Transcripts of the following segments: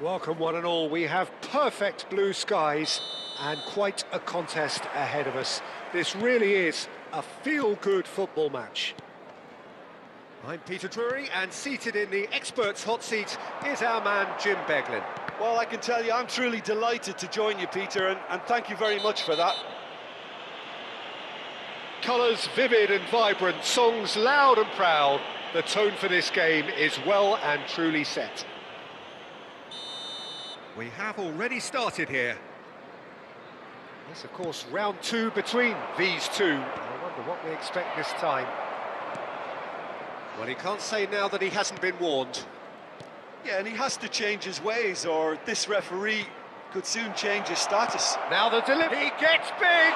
Welcome one and all. We have perfect blue skies and quite a contest ahead of us. This really is a feel-good football match. I'm Peter Drury, and seated in the experts' hot seat is our man Jim Beglin. Well, I can tell you I'm truly delighted to join you, Peter, and thank you very much for that. Colours vivid and vibrant, songs loud and proud. The tone for this game is well and truly set. We have already started here. Yes, of course, round two between these two. I wonder what we expect this time. Well, he can't say now that he hasn't been warned. Yeah, and he has to change his ways, or this referee could soon change his status. Now the delivery, he gets big!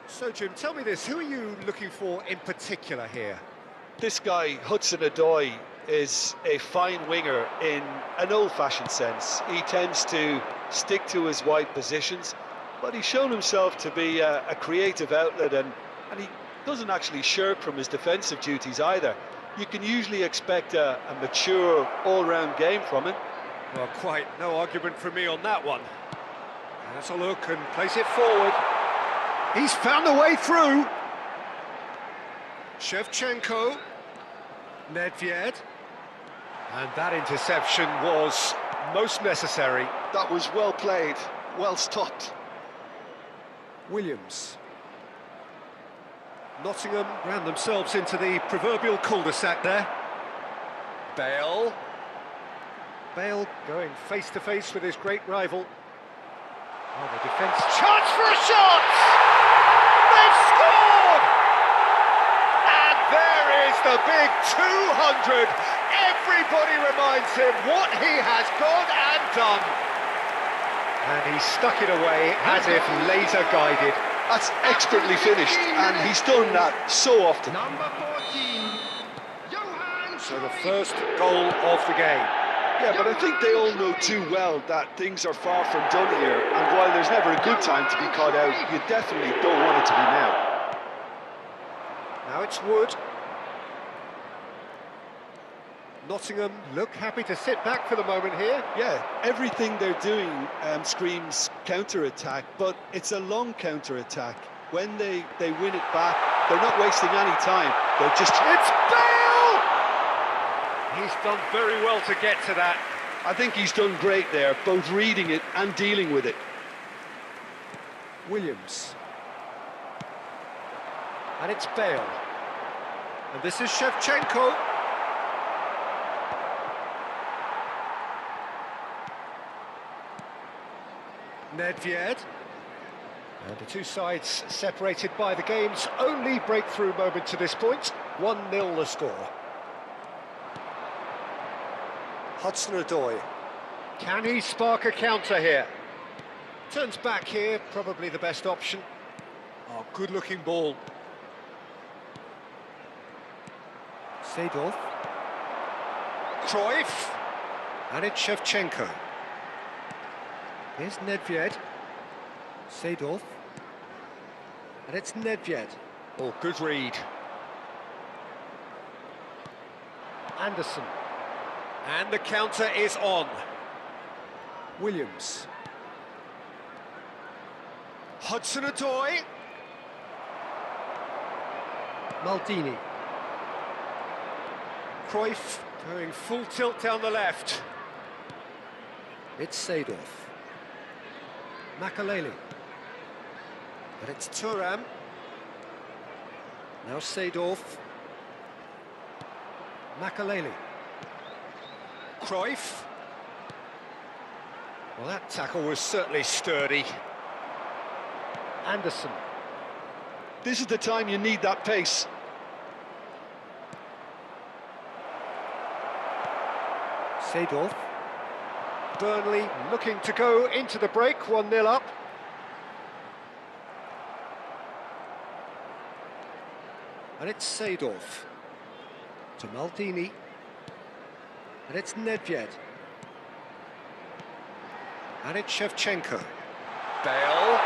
So, Jim, tell me this, who are you looking for in particular here? This guy, Hudson-Odoi, is a fine winger in an old-fashioned sense. He tends to stick to his wide positions, but he's shown himself to be a creative outlet, and he doesn't actually shirk from his defensive duties either. You can usually expect a mature, all-round game from him. Well, quite no argument from me on that one. Let's a look and place it forward. He's found a way through. Shevchenko, Nedved, and that interception was most necessary. That was well played, well stopped. Williams. Nottingham ran themselves into the proverbial cul-de-sac there. Bale. Bale going face-to-face with his great rival. Oh, the defence. Chance for a shot! They've scored! And there is the big 200. Everybody reminds him what he has gone and done. And he stuck it away as if laser guided. That's expertly finished, and he's done that so often. Number 14, So the first goal of the game. Yeah, but I think they all know too well that things are far from done here, and while there's never a good time to be caught out, you definitely don't want it to be now. Now it's Wood. Nottingham look happy to sit back for the moment here. Yeah, everything they're doing screams counter-attack, but it's a long counter-attack. When they win it back, they're not wasting any time. They're just... It's Bale! He's done very well to get to that. I think he's done great there, both reading it and dealing with it. Williams. And it's Bale. And this is Shevchenko. Nedved. And the two sides separated by the game's only breakthrough moment to this point. 1-0 the score. Hudson-Odoi. Can he spark a counter here? Turns back here, probably the best option. Oh, good-looking ball. Seedorf. Cruyff. And it's Shevchenko. Here's Nedved. Seedorf. And it's Nedved. Oh, good read. Anderson. And the counter is on. Williams. Hudson-Odoi. Maldini. Cruyff going full tilt down the left. It's Seedorf. Makaleli. But it's Thuram. Now Seedorf. Makaleli. Cruyff. Well, that tackle was certainly sturdy. Anderson. This is the time you need that pace. Seedorf. Burnley looking to go into the break, 1-0 up. And it's Seedorf. To Maldini. And it's Nedved. And it's Shevchenko. Bale.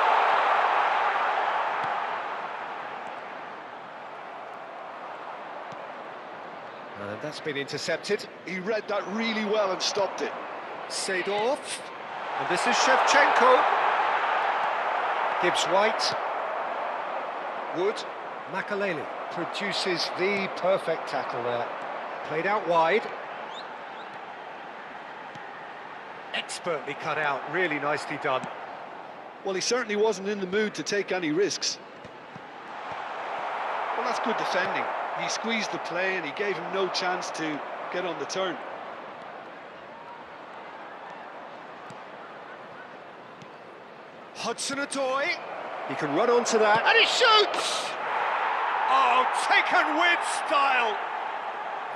And that's been intercepted. He read that really well and stopped it. Seedorf. And this is Shevchenko. Gibbs White. Wood. Makaleli produces the perfect tackle there. Played out wide. Expertly cut out, really nicely done. Well, he certainly wasn't in the mood to take any risks. Well, that's good defending. He squeezed the play and he gave him no chance to get on the turn. Hudson-Odoi. He can run onto that, and he shoots! Oh, taken with style!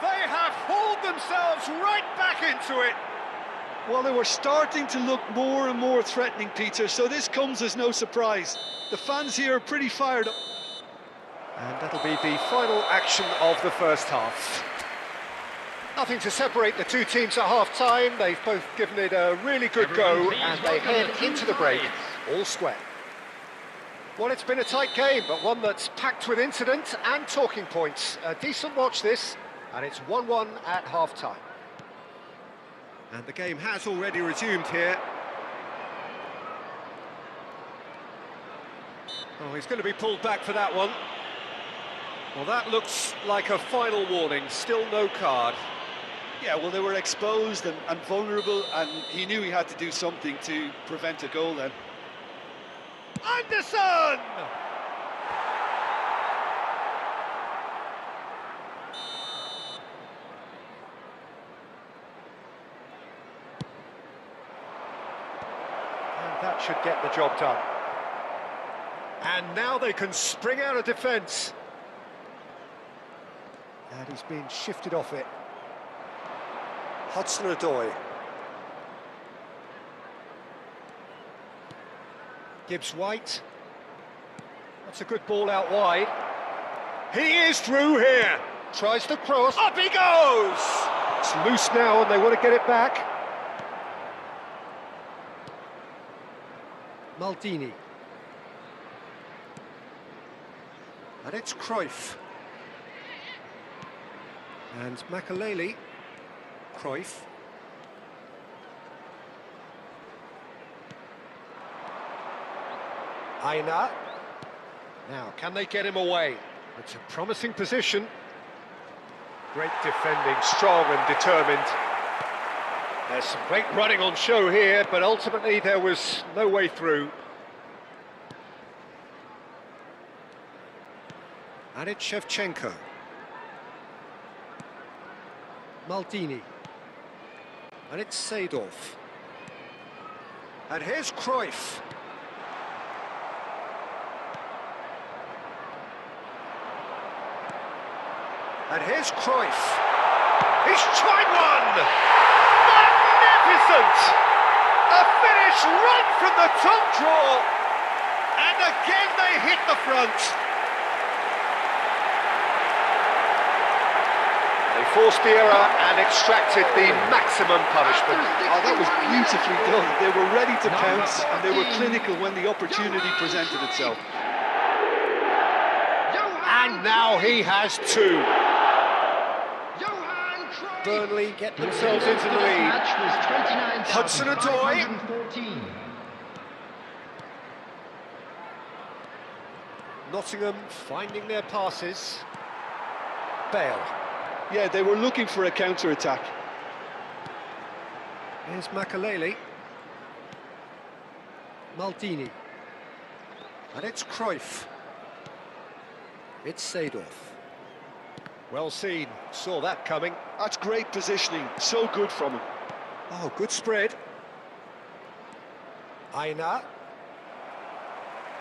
They have hauled themselves right back into it. Well, they were starting to look more and more threatening, Peter, so this comes as no surprise. The fans here are pretty fired up. And that'll be the final action of the first half. Nothing to separate the two teams at half-time. They've both given it a really good go, and they head into the break all square. Well, it's been a tight game, but one that's packed with incident and talking points. A decent watch this, and it's 1-1 at half-time. And the game has already resumed here. Oh, he's going to be pulled back for that one. Well, that looks like a final warning, still no card. Yeah, well, they were exposed and vulnerable, and he knew he had to do something to prevent a goal then. Anderson! And that should get the job done. And now they can spring out of defence. And he's been shifted off it. Hudson-Odoi. Gibbs White. That's a good ball out wide. He is through here. Tries to cross. Up he goes! It's loose now and they want to get it back. Maldini. And it's Cruyff. And Makaleli. Cruyff. Aina. Now, can they get him away? It's a promising position. Great defending, strong and determined. There's some great running on show here, but ultimately there was no way through. And it's Shevchenko. Maldini. And it's Seedorf. And here's Cruyff. And here's Cruyff. He's tried one! Magnificent! A finish right from the top draw. And again they hit the front. They forced the error and extracted the maximum punishment. Oh, that was beautifully done. They were ready to pounce and they were clinical when the opportunity presented itself. And now he has two. Burnley get themselves into the lead. Hudson-Odoi. Nottingham finding their passes. Bale. Yeah, they were looking for a counter-attack. Here's Makaleli. Maldini. And it's Cruyff. It's Seedorf. Well seen, saw that coming. That's great positioning, so good from him. Oh, good spread. Aina.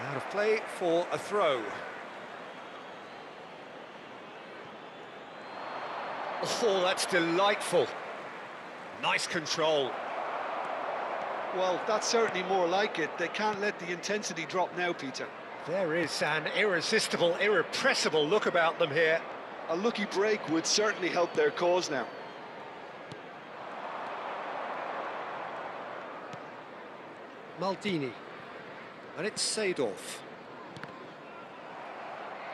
Out of play for a throw. Oh, that's delightful. Nice control. Well, that's certainly more like it. They can't let the intensity drop now, Peter. There is an irresistible, irrepressible look about them here. A lucky break would certainly help their cause now. Maldini. And it's Seedorf.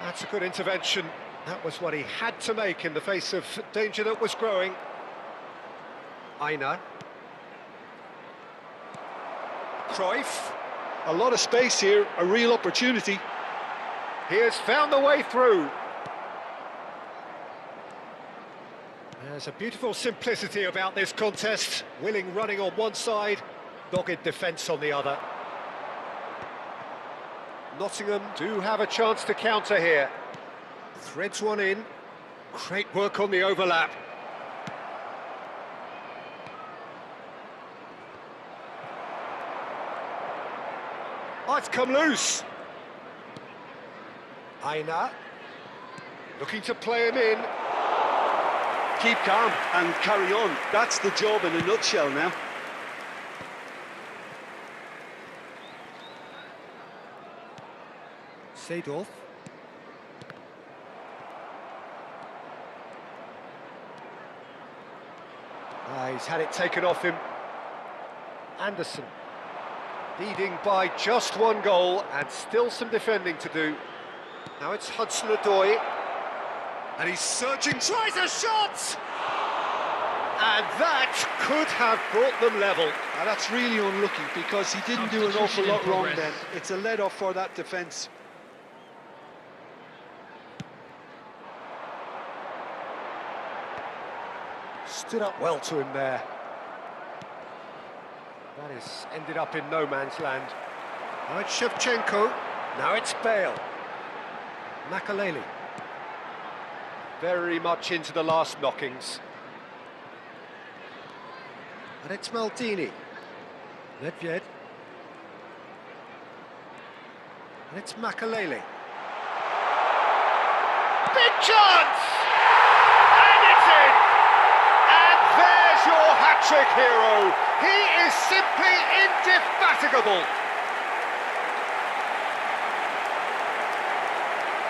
That's a good intervention. That was what he had to make in the face of danger that was growing. Aina. Cruyff. A lot of space here, a real opportunity. He has found the way through. There's a beautiful simplicity about this contest. Willing running on one side, dogged defence on the other. Nottingham do have a chance to counter here. Threads one in. Great work on the overlap. Oh, it's come loose. Aina. Looking to play him in. Keep calm and carry on. That's the job in a nutshell now. Seedorf. He's had it taken off him. Anderson. Leading by just one goal and still some defending to do. Now it's Hudson-Odoi. And he's searching, tries a shot! And that could have brought them level. Now that's really unlucky because he didn't do an awful lot wrong then. It's a let-off for that defence. Stood up well to him there. That has ended up in no man's land. Now it's Shevchenko. Now it's Bale. Makaleli. Very much into the last knockings. And it's Maldini. Nedved. And it's Makaleli. Big chance! And it's in! And there's your hat-trick hero. He is simply indefatigable.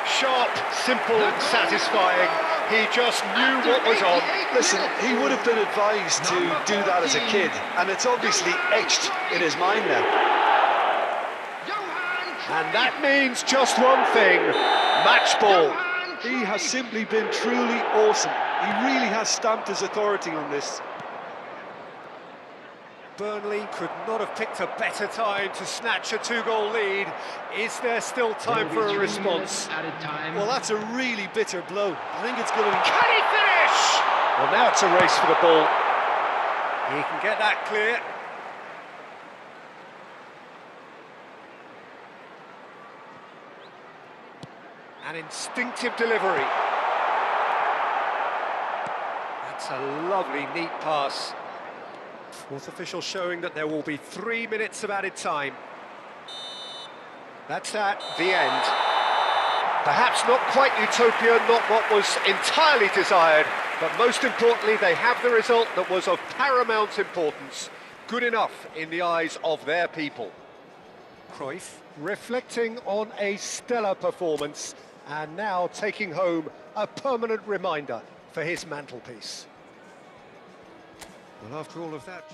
Sharp, simple, satisfying. He just knew what was on. Listen, he would have been advised to do that as a kid, and it's obviously etched in his mind now. And that means just one thing, match ball. He has simply been truly awesome. He really has stamped his authority on this. Burnley could not have picked a better time to snatch a two-goal lead. Is there still time for a response? Well, that's a really bitter blow. I think it's going to be... Can he finish? Well, now it's a race for the ball. He can get that clear. An instinctive delivery. That's a lovely, neat pass. Fourth official showing that there will be 3 minutes of added time. That's at the end. Perhaps not quite utopia, not what was entirely desired, but most importantly, they have the result that was of paramount importance. Good enough in the eyes of their people. Cruyff reflecting on a stellar performance and now taking home a permanent reminder for his mantelpiece. Well, after all of that...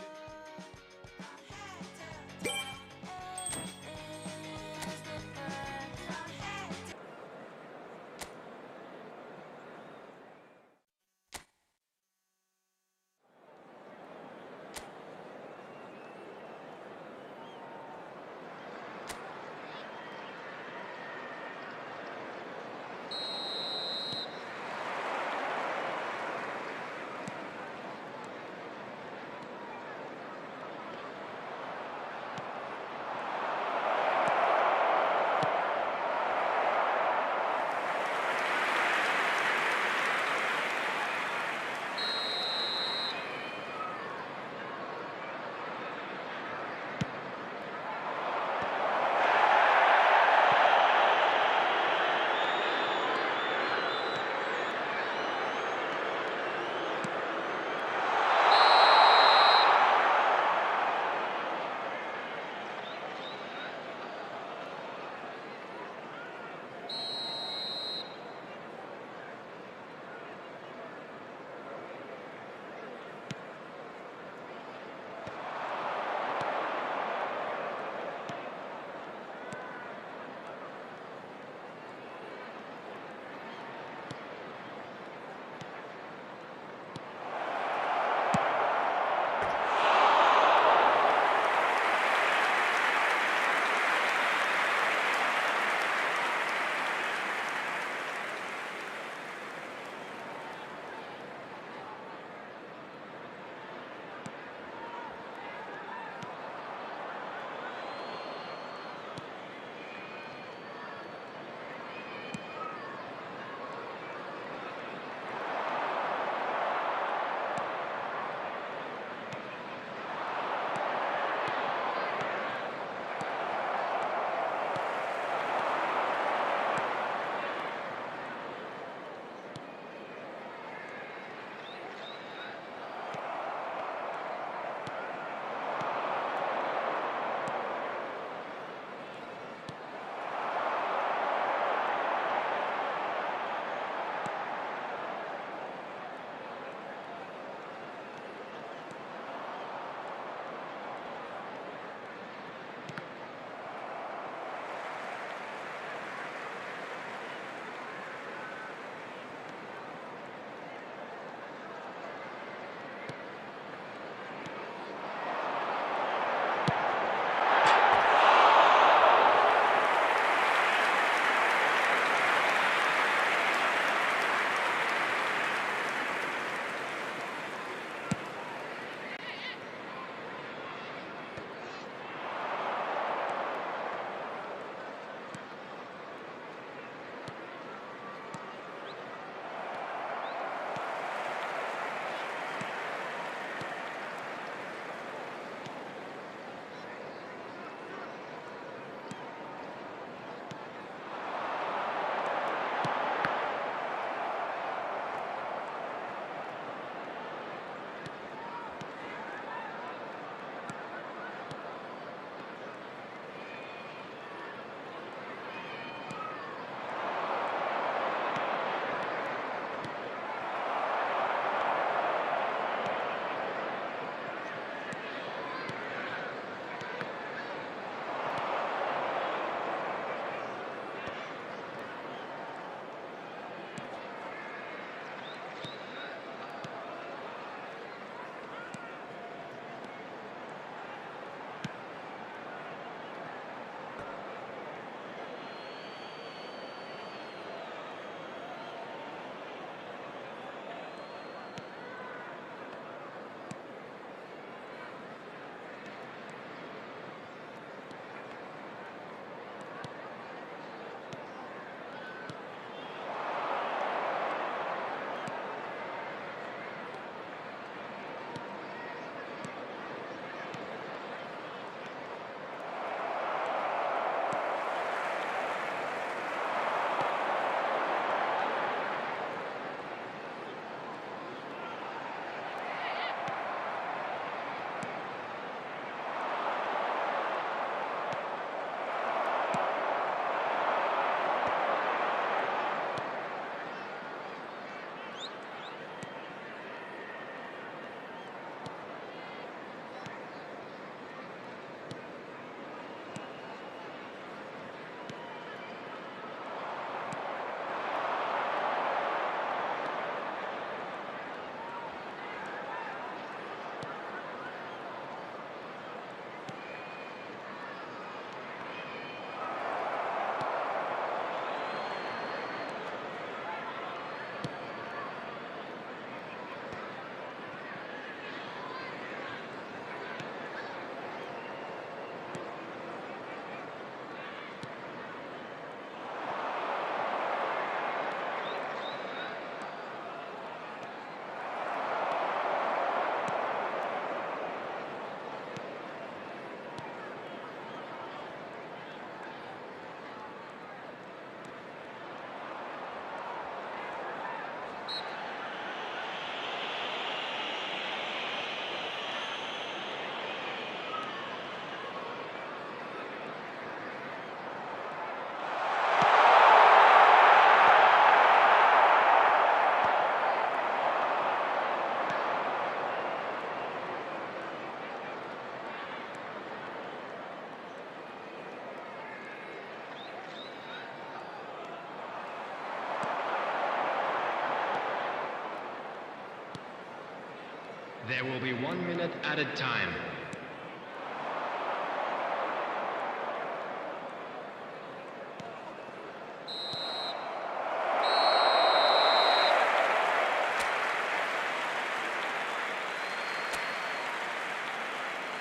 There will be 1 minute added time.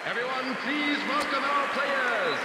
Everyone, please welcome our players.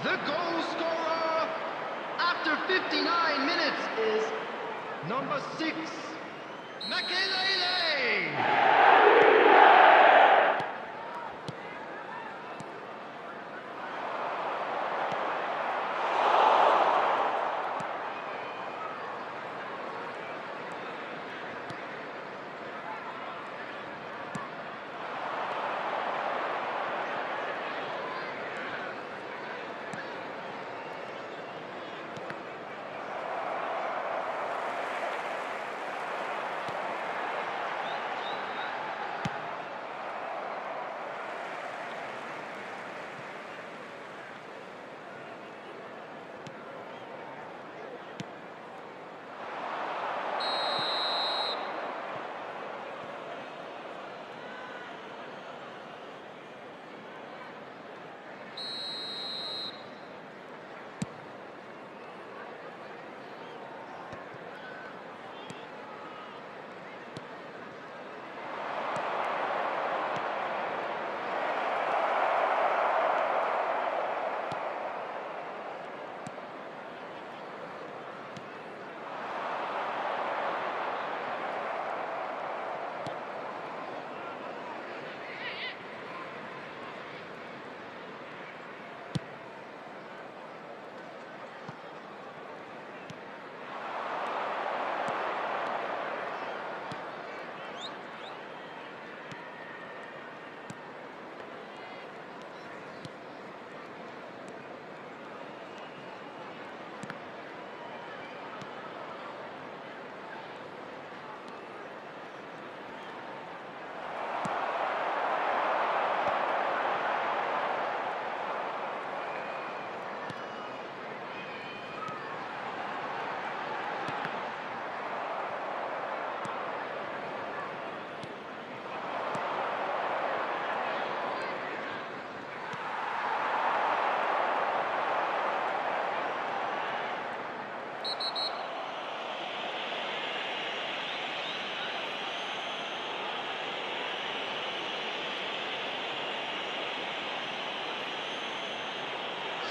The goal scorer after 59 minutes is number 6, Makelele.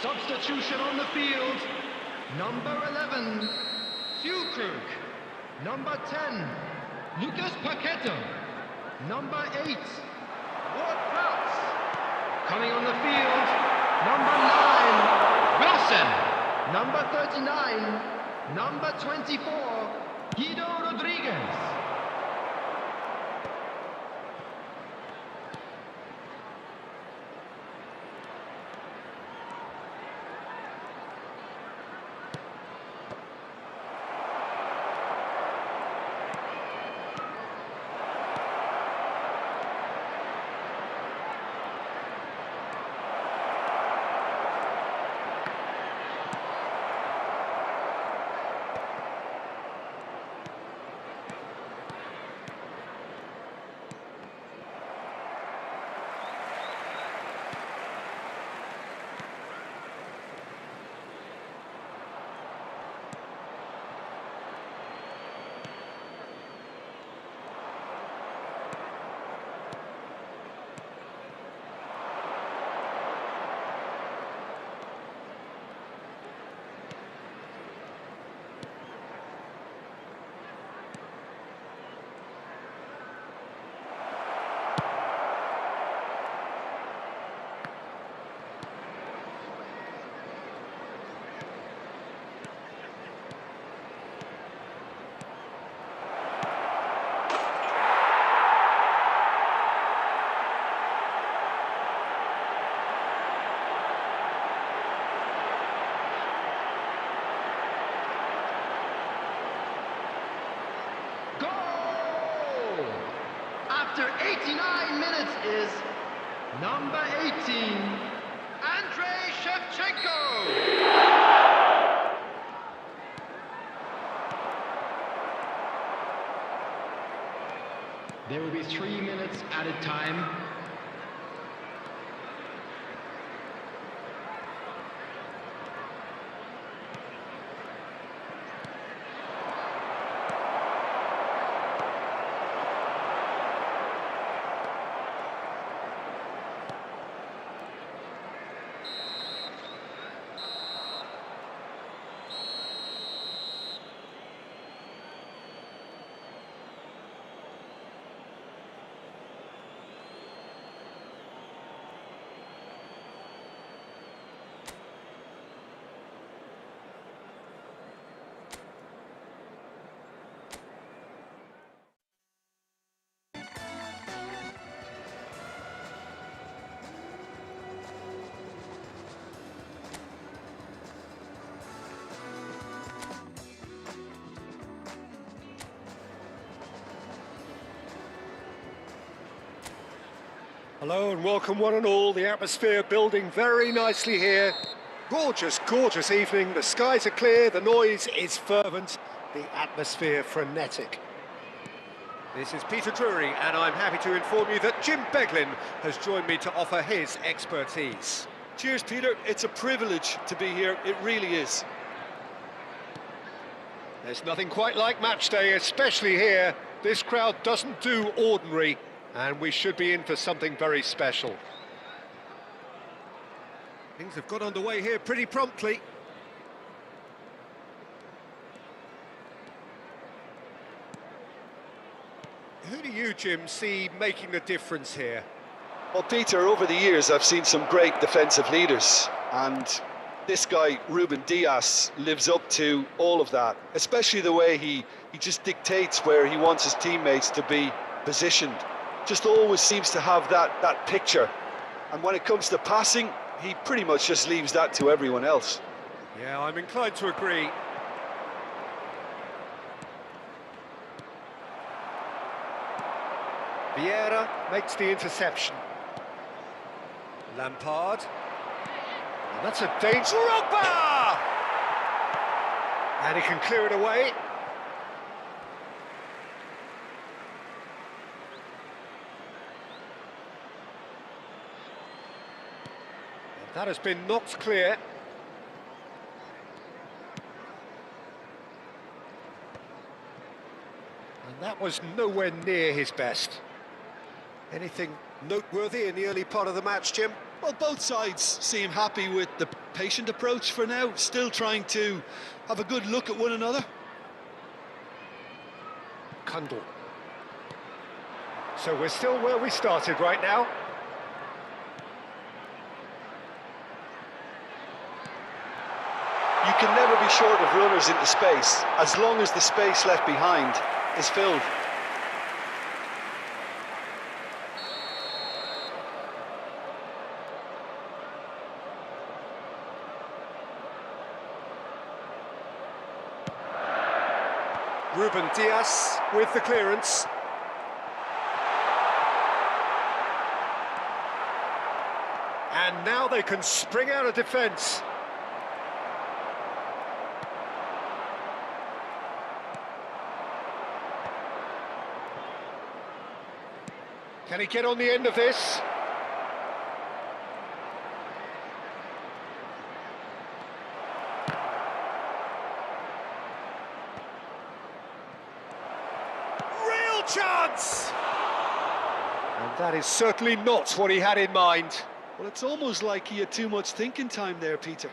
Substitution on the field, number 11, Fulkrug, Number 10, Lucas Paqueta. Number 8, Ward Prowse. Coming on the field, number 9, Wilson. Number 39, number 24, Guido Rodriguez. After 89 minutes is number 18, Andrei Shevchenko. There will be 3 minutes added time. Hello and welcome one and all. The atmosphere building very nicely here. Gorgeous, gorgeous evening. The skies are clear, the noise is fervent, the atmosphere frenetic. This is Peter Drury and I'm happy to inform you that Jim Beglin has joined me to offer his expertise. Cheers, Peter. It's a privilege to be here. It really is. There's nothing quite like match day, especially here. This crowd doesn't do ordinary. And we should be in for something very special. Things have got underway here pretty promptly. Who do you, Jim, see making the difference here? Well, Peter, over the years I've seen some great defensive leaders, and this guy, Ruben Dias, lives up to all of that, especially the way he just dictates where he wants his teammates to be positioned. Just always seems to have that picture, and when it comes to passing, he pretty much just leaves that to everyone else. Yeah, I'm inclined to agree. Vieira makes the interception. Lampard. And that's a danger. Drogba! And he can clear it away. That has been knocked clear. And that was nowhere near his best. Anything noteworthy in the early part of the match, Jim? Well, both sides seem happy with the patient approach for now, still trying to have a good look at one another. Kundl. So we're still where we started right now. You can never be short of runners into space, as long as the space left behind is filled. Ruben Dias with the clearance. And now they can spring out of defence. Can he get on the end of this? Real chance! And that is certainly not what he had in mind. Well, it's almost like he had too much thinking time there, Peter.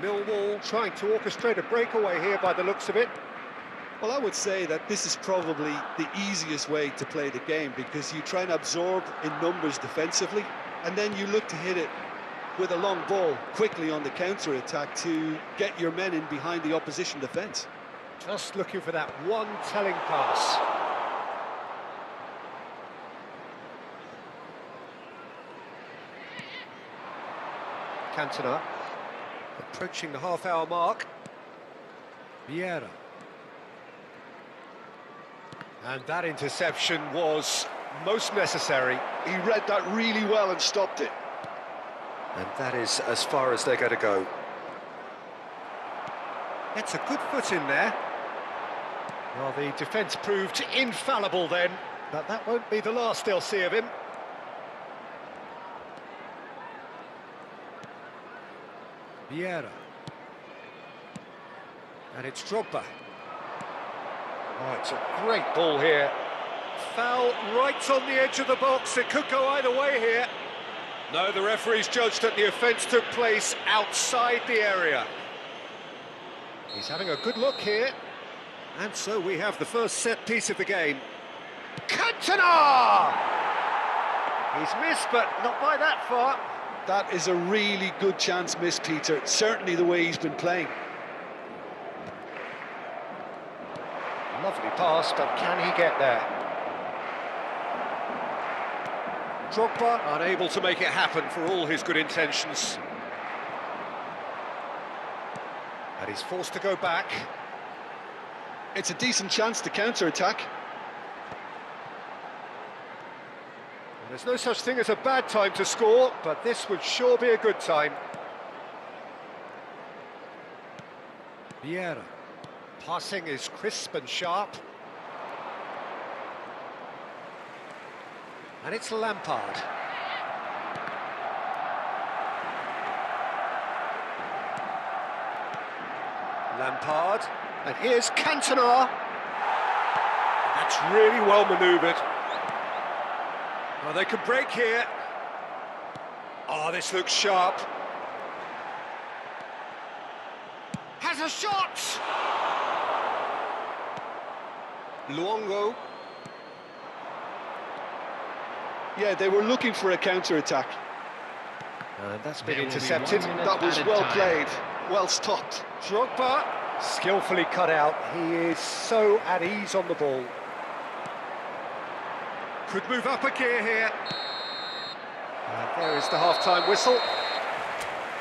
Millwall trying to orchestrate a breakaway here by the looks of it. Well, I would say that this is probably the easiest way to play the game, because you try and absorb in numbers defensively, and then you look to hit it with a long ball quickly on the counter-attack to get your men in behind the opposition defence. Just looking for that one telling pass. Cantona approaching the half-hour mark. Vieira. And that interception was most necessary. He read that really well and stopped it. And that is as far as they're going to go. Gets a good foot in there. Well, the defence proved infallible then, but that won't be the last they'll see of him. Vieira. And it's Drogba. Oh, it's a great ball here. Foul right on the edge of the box. It could go either way here. No, the referee's judged that the offence took place outside the area. He's having a good look here. And so we have the first set piece of the game. Cantona! He's missed, but not by that far. That is a really good chance missed, Peter. Certainly the way he's been playing. Lovely pass, but can he get there? Drogba unable to make it happen for all his good intentions. And he's forced to go back. It's a decent chance to counter-attack. There's no such thing as a bad time to score, but this would sure be a good time. Vieira. Passing is crisp and sharp. And it's Lampard. Lampard. And here's Cantona. That's really well manoeuvred. Well, they could break here. Oh, this looks sharp. Has a shot! Luongo. Yeah, they were looking for a counter-attack. And that's been intercepted. That was well played, well stopped. Drogba, skillfully cut out. He is so at ease on the ball. Could move up a gear here. And there is the half-time whistle.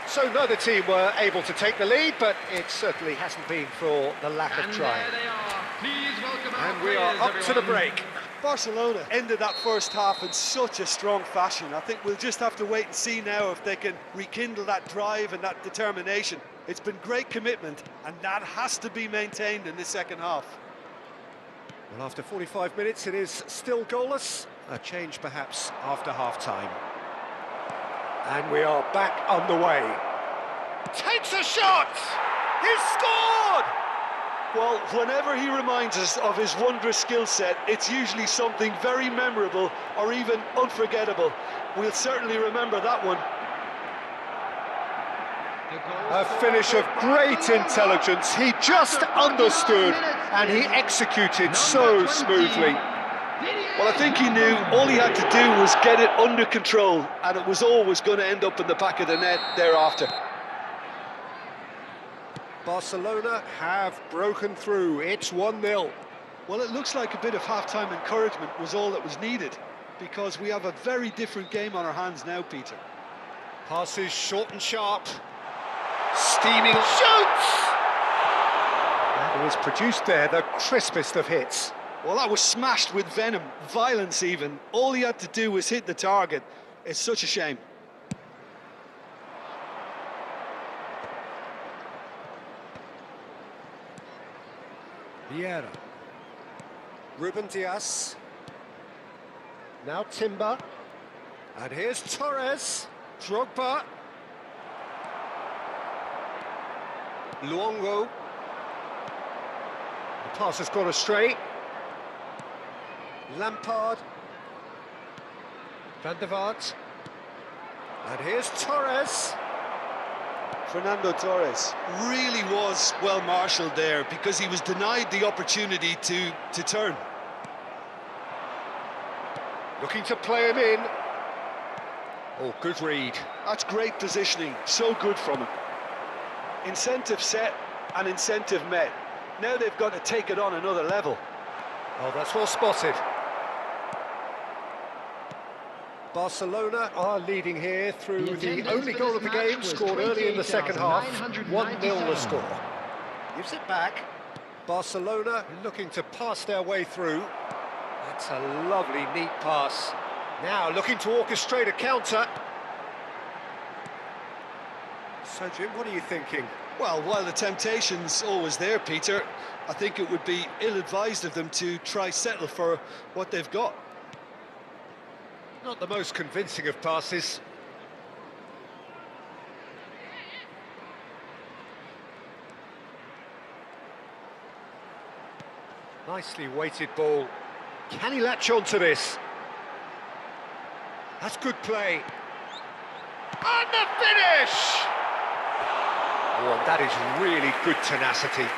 So neither team were able to take the lead, but it certainly hasn't been for the lack of trying. And we are up to the break. Barcelona ended that first half in such a strong fashion. I think we'll just have to wait and see now if they can rekindle that drive and that determination. It's been great commitment, and that has to be maintained in the second half. Well, after 45 minutes, it is still goalless. A change, perhaps, after half-time. And we are back underway. Takes a shot! He's scored! Well, whenever he reminds us of his wondrous skill set, it's usually something very memorable or even unforgettable. We'll certainly remember that one. A finish of great intelligence. He just understood and he executed so smoothly. Well, I think he knew all he had to do was get it under control, and it was always going to end up in the back of the net thereafter. Barcelona have broken through. It's 1-0. Well, it looks like a bit of half-time encouragement was all that was needed, because we have a very different game on our hands now, Peter. Passes short and sharp. Steaming shoots! That was produced there, the crispest of hits. Well, that was smashed with venom, violence even. All he had to do was hit the target. It's such a shame. Vieira. Ruben Dias. Now Timber. And here's Torres. Drogba. Luongo. The pass has gone astray. Lampard. Van der Vaart. And here's Torres. Fernando Torres really was well marshalled there because he was denied the opportunity to turn. Looking to play him in. Oh, good read. That's great positioning, so good from him. Incentive set and incentive met. Now they've got to take it on another level. Oh, that's well spotted. Barcelona are leading here through the only goal of the game, scored early in the second half. 1-0 the score. Gives it back. Barcelona looking to pass their way through. That's a lovely, neat pass. Now looking to orchestrate a counter. So, Jim, what are you thinking? Well, while the temptation's always there, Peter, I think it would be ill-advised of them to try settle for what they've got. Not the most convincing of passes. Nicely weighted ball. Can he latch on to this? That's good play. And the finish! Oh, and that is really good tenacity.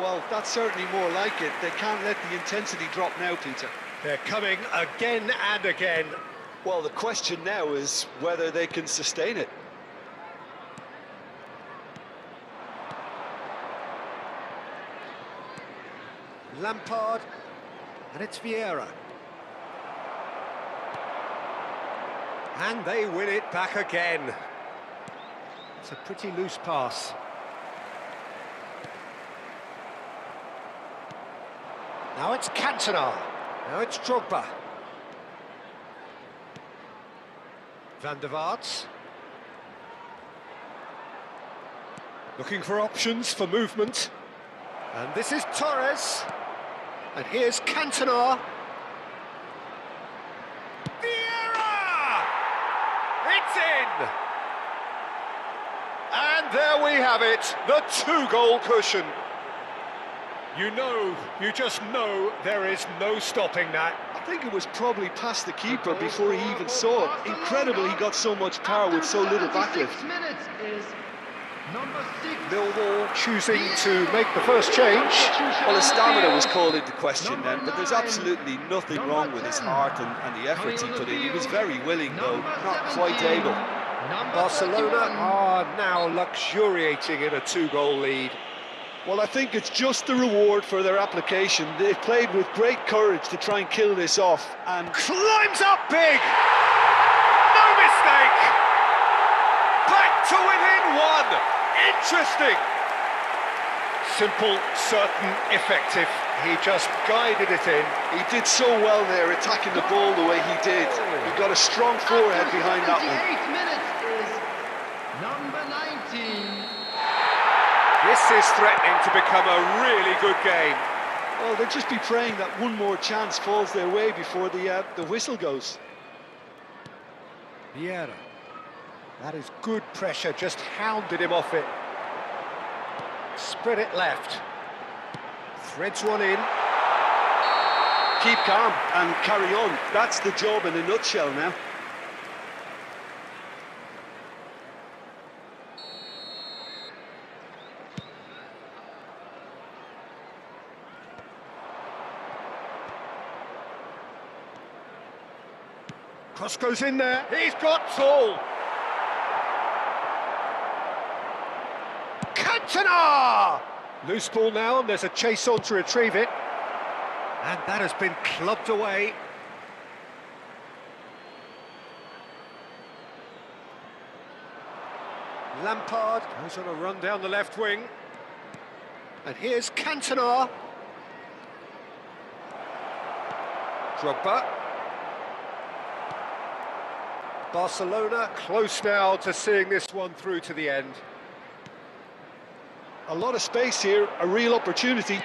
Well, that's certainly more like it. They can't let the intensity drop now, Peter. They're coming again and again. Well, the question now is whether they can sustain it. Lampard, and it's Vieira. And they win it back again. It's a pretty loose pass. Now it's Cantona. Now it's Drogba. Van der Vaart. Looking for options for movement. And this is Torres. And here's Cantona. Vieira! It's in! And there we have it, the two-goal cushion. You just know there is no stopping that. I think it was probably past the keeper before he even saw it. Incredible he got so much power with so little backlift. Millwall choosing to make the first change. Well, his stamina was called into question then, but there's absolutely nothing wrong with his heart and the efforts he put in. He was very willing, though, not quite able. Barcelona are now luxuriating in a two-goal lead. Well, I think it's just the reward for their application. They've played with great courage to try and kill this off, and climbs up big! No mistake! Back to within one! Interesting! Simple, certain, effective. He just guided it in. He did so well there, attacking the ball the way he did. He got a strong forehead behind that one. 78 minutes is number 19. This is threatening to become a really good game. Well, they'll just be praying that one more chance falls their way before the whistle goes. Vieira. That is good pressure, just hounded him off it. Spread it left. Threads one in. Keep calm and carry on. That's the job in a nutshell now. Cross goes in there. He's got tall. Cantona! Loose ball now, and there's a chase on to retrieve it. And that has been clubbed away. Lampard goes on a run down the left wing. And here's Cantona. Drogba. Barcelona close now to seeing this one through to the end. A lot of space here, a real opportunity.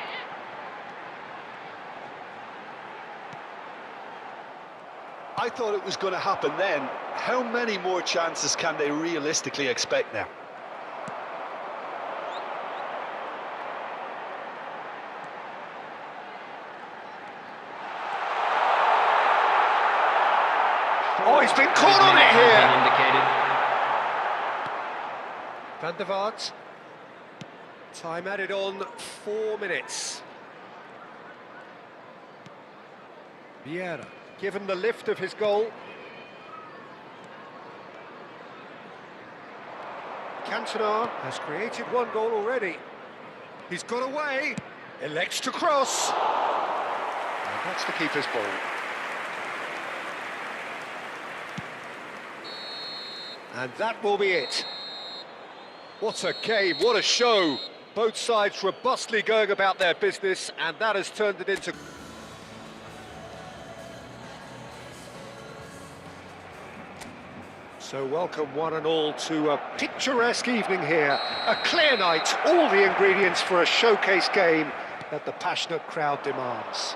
I thought it was going to happen then. How many more chances can they realistically expect now? Oh, he's been caught on it here! Van der Vaart. Time added on 4 minutes. Vieira, given the lift of his goal. Cantona has created one goal already. He's got away, elects to cross. And that's the keeper's ball. And that will be it. What a game, what a show. Both sides robustly going about their business, and that has turned it into... So welcome one and all to a picturesque evening here. A clear night, all the ingredients for a showcase game that the passionate crowd demands.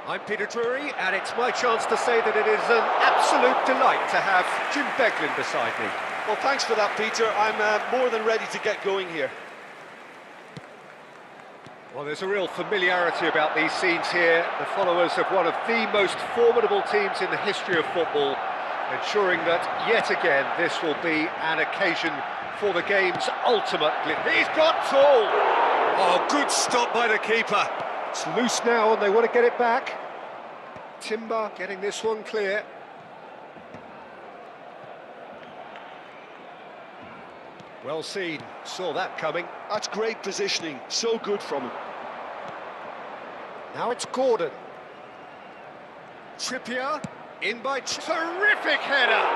I'm Peter Drury, and it's my chance to say that it is an absolute delight to have Jim Beglin beside me. Well, thanks for that, Peter. I'm more than ready to get going here. Well, there's a real familiarity about these scenes here. The followers of one of the most formidable teams in the history of football, ensuring that, yet again, this will be an occasion for the game's ultimate glimpse. He's got tall! Oh, good stop by the keeper. It's loose now and they want to get it back. Timber getting this one clear. Well seen, saw that coming. That's great positioning, so good from him. Now it's Gordon. Trippier, in by... Terrific header!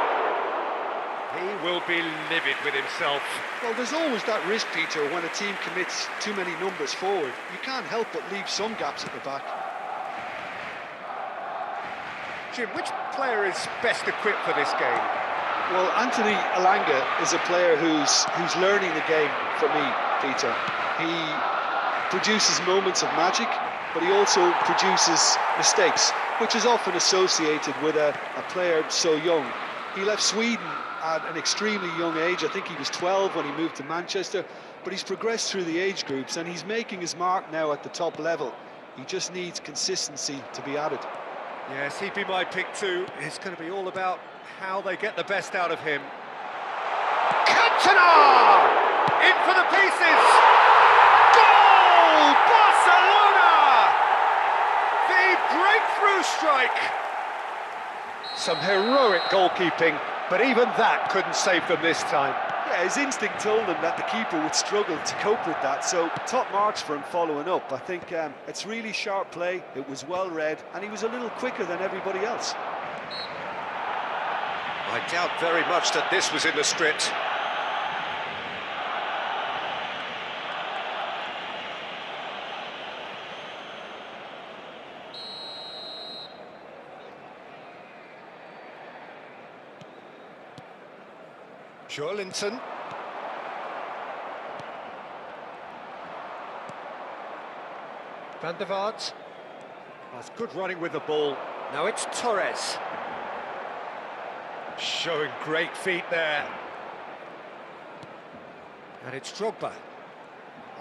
He will be livid with himself. Well, there's always that risk, Peter, when a team commits too many numbers forward. You can't help but leave some gaps at the back. Jim, which player is best equipped for this game? Well, Anthony Elanga is a player who's learning the game for me, Peter. He produces moments of magic, but he also produces mistakes, which is often associated with a player so young. He left Sweden at an extremely young age. I think he was 12 when he moved to Manchester, but he's progressed through the age groups and he's making his mark now at the top level. He just needs consistency to be added. Yes, he'd be my pick too. It's going to be all about how they get the best out of him. Cantona! In for the pieces! Goal! Barcelona! The breakthrough strike! Some heroic goalkeeping, but even that couldn't save them this time. Yeah, his instinct told him that the keeper would struggle to cope with that, so top marks for him following up. I think it's really sharp play, it was well read, and he was a little quicker than everybody else. I doubt very much that this was in the script. Joelinton. Van der Vaart. That's good running with the ball. Now it's Torres. Showing great feet there. And it's Drogba.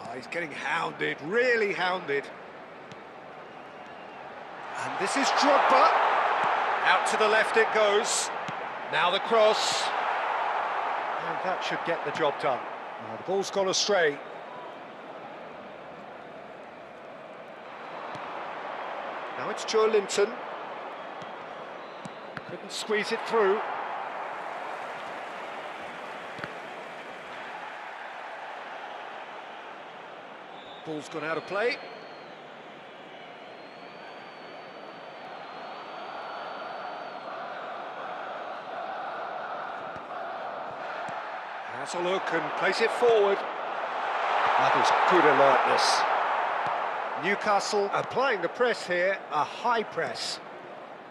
Oh, he's getting hounded, really hounded. And this is Drogba. Out to the left it goes. Now the cross. And that should get the job done. Oh, the ball's gone astray. Now it's Joe Linton. Couldn't squeeze it through. Ball's gone out of play. Has a look and plays it forward. That was good alertness. Newcastle applying the press here, a high press.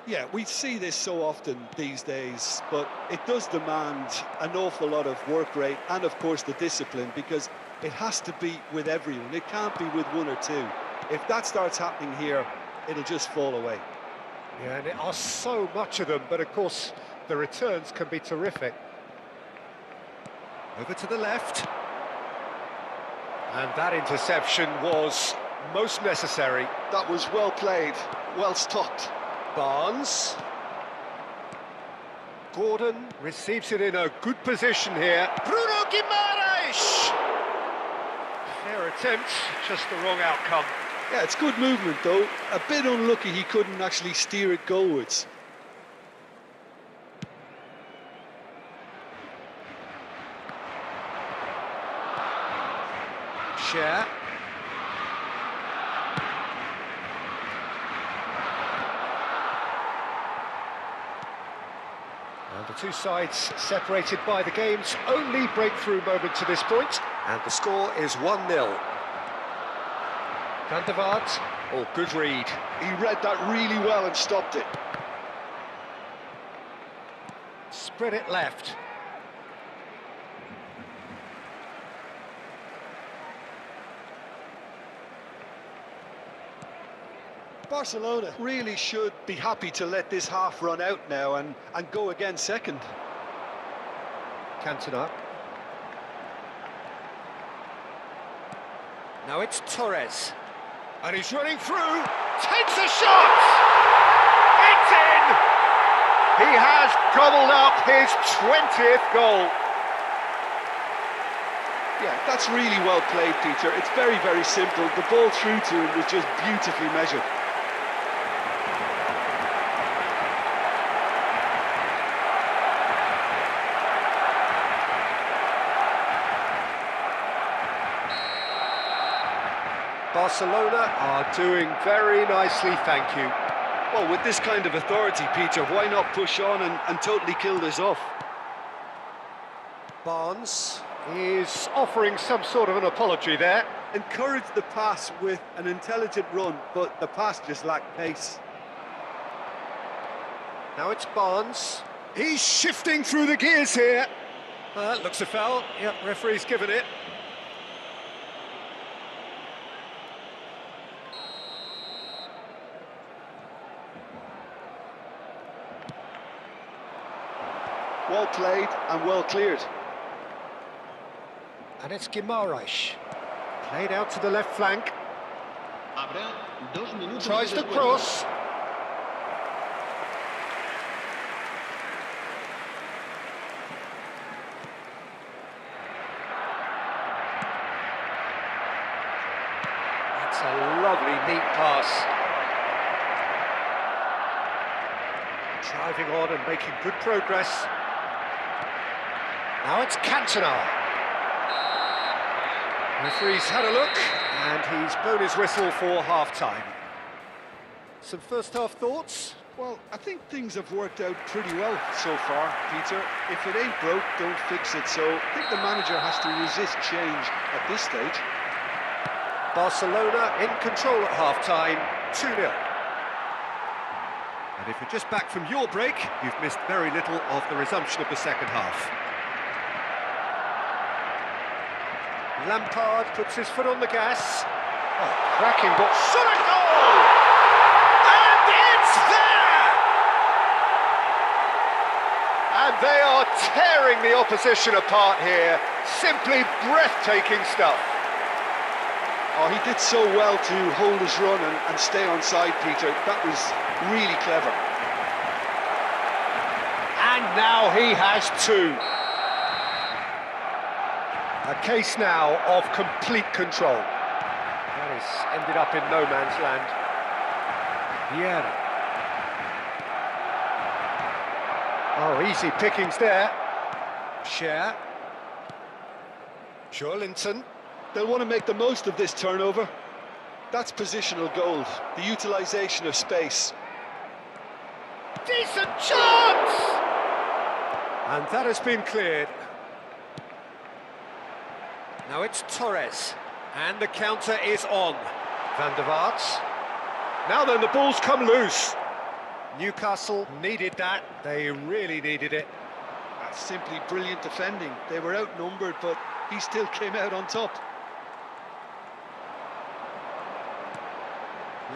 Yeah, we see this so often these days, but it does demand an awful lot of work rate and, of course, the discipline, because it has to be with everyone. It can't be with one or two. If that starts happening here, it'll just fall away. Yeah, and there are so much of them, but of course the returns can be terrific. Over to the left. And that interception was most necessary. That was well played, well stopped. Barnes. Gordon receives it in a good position here. Bruno Guimaraes! Fair attempt, just the wrong outcome. Yeah, it's good movement though. A bit unlucky he couldn't actually steer it goalwards. Share. And the two sides separated by the game's only breakthrough moment to this point. And the score is 1-0. Van der Vaart, oh, good read. He read that really well and stopped it. Spread it left. Barcelona really should be happy to let this half run out now and go again second. Cantona. Now it's Torres. And he's running through. Takes a shot! It's in! He has gobbled up his 20th goal. Yeah, that's really well played, Peter. It's very, very simple. The ball through to him was just beautifully measured. Barcelona are doing very nicely, thank you. Well, with this kind of authority, Peter, why not push on and totally kill this off? Barnes is offering some sort of an apology there. Encourage the pass with an intelligent run, but the pass just lacked pace. Now it's Barnes. He's shifting through the gears here. Looks a foul. Yep, referee's given it. Well played and well cleared. And it's Guimaraes. Played out to the left flank. Tries the cross. That's a lovely, neat pass. Driving on and making good progress. Now it's Cantona. Referee's had a look, and he's blown his whistle for half-time. Some first-half thoughts? Well, I think things have worked out pretty well so far, Peter. If it ain't broke, don't fix it. So I think the manager has to resist change at this stage. Barcelona in control at half-time, 2-0. And if you're just back from your break, you've missed very little of the resumption of the second half. Lampard puts his foot on the gas. Oh, cracking ball. Shot a goal! And it's there! And they are tearing the opposition apart here. Simply breathtaking stuff. Oh, he did so well to hold his run and stay on side, Peter. That was really clever. And now he has two. A case now of complete control. That has ended up in no man's land. Vieira. Oh, easy pickings there. Cher. Joelinton. They'll want to make the most of this turnover. That's positional gold, the utilisation of space. Decent chance! And that has been cleared. Now it's Torres, and the counter is on. Van der Vaart. Now then, the ball's come loose. Newcastle needed that. They really needed it. That's simply brilliant defending. They were outnumbered, but he still came out on top.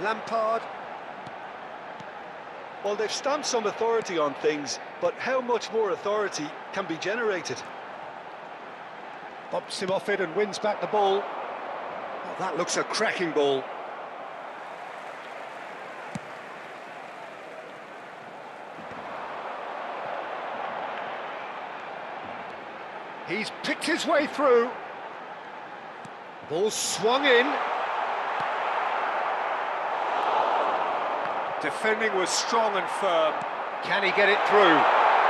Lampard. Well, they've stamped some authority on things, but how much more authority can be generated? Bumps him off it and wins back the ball. Oh, that looks a cracking ball. He's picked his way through. Ball swung in. Defending was strong and firm. Can he get it through?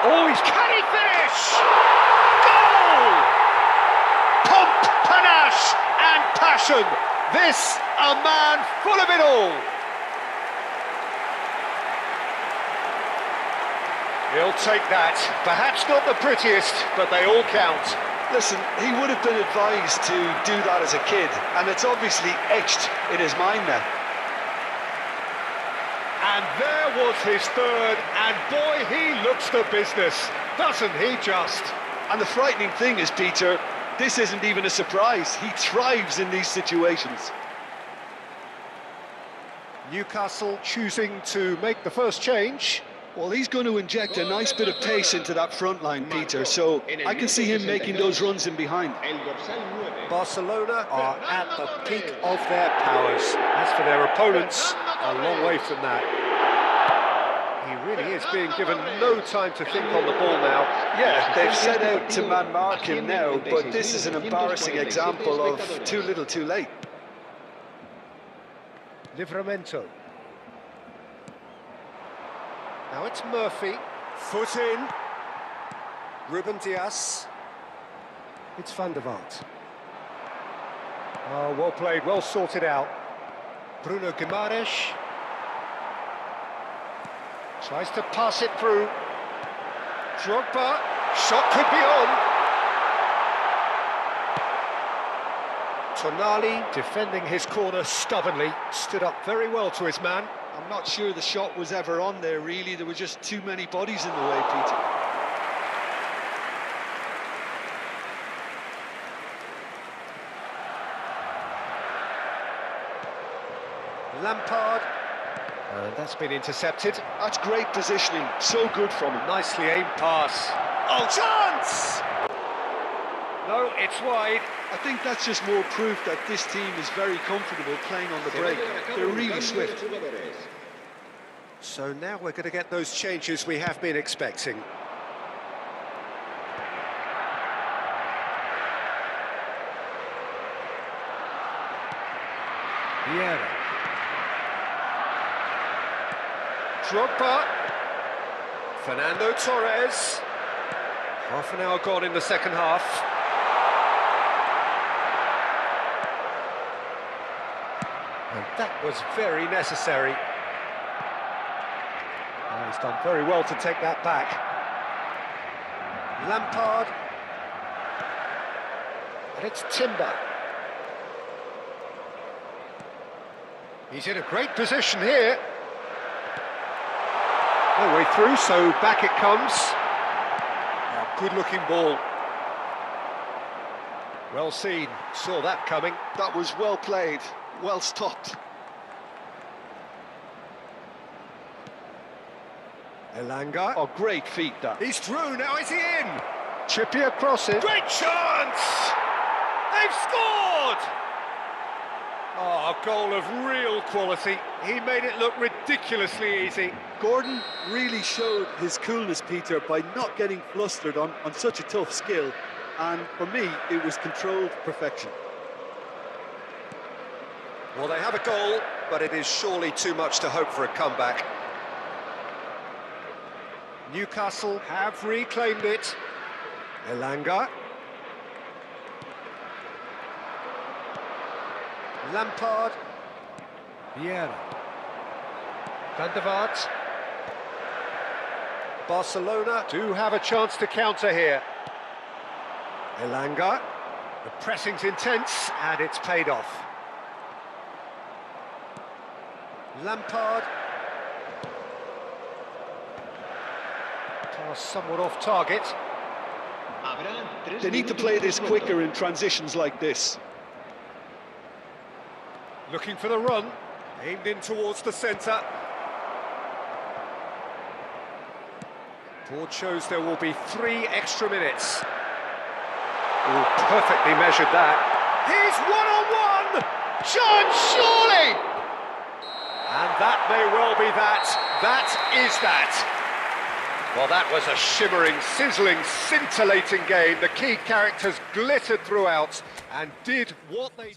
Oh, can he finish? Goal! Pomp, panache and passion. This, a man full of it all. He'll take that. Perhaps not the prettiest, but they all count. Listen, he would have been advised to do that as a kid, and it's obviously etched in his mind now. And there was his third, and boy, he looks the business, doesn't he just? And the frightening thing is, Peter, this isn't even a surprise. He thrives in these situations. Newcastle choosing to make the first change. Well, he's going to inject a nice bit of pace into that front line, Peter, so I can see him making those runs in behind. Barcelona are at the peak of their powers. As for their opponents, a long way from that. He really is being given no time to think on the ball now. Yeah, they've set out to man-mark him now, but this is an embarrassing example of too little too late. Livramento. Now it's Murphy. Foot in. Ruben Dias. It's Van der Vaart. Oh, well played, well sorted out. Bruno Guimaraes. Tries to pass it through. Drogba. Shot could be on. Tonali defending his corner stubbornly. Stood up very well to his man. I'm not sure the shot was ever on there, really. There were just too many bodies in the way, Peter. Lampard. And that's been intercepted. That's great positioning. So good from him. Nicely aimed pass. Oh, chance! No, it's wide. I think that's just more proof that this team is very comfortable playing on the break. They're really swift. So now we're going to get those changes we have been expecting. Vieira. Drogba. Fernando Torres. Half an hour gone in the second half. And that was very necessary. Oh, he's done very well to take that back. Lampard. And it's Timber. He's in a great position here. No way through, so back it comes. Oh, good-looking ball. Well seen, saw that coming. That was well played, well stopped. Elanga. Oh, great feat that. He's through, now is he in? Chippy across it. Great chance! They've scored! Oh, a goal of real quality. He made it look ridiculously easy. Gordon really showed his coolness, Peter, by not getting flustered on such a tough skill. And for me, it was controlled perfection. Well, they have a goal, but it is surely too much to hope for a comeback. Newcastle have reclaimed it. Elanga. Lampard. Vieira. Van der Vaart. Barcelona do have a chance to counter here. Elanga. The pressing's intense, and it's paid off. Lampard. Pass somewhat off target. They need to play this quicker in transitions like this. Looking for the run, aimed in towards the centre. Board shows there will be 3 extra minutes. Oh, perfectly measured that. He's one-on-one! Chance, surely! And that may well be that. That is that. Well, that was a shimmering, sizzling, scintillating game. The key characters glittered throughout and did what they...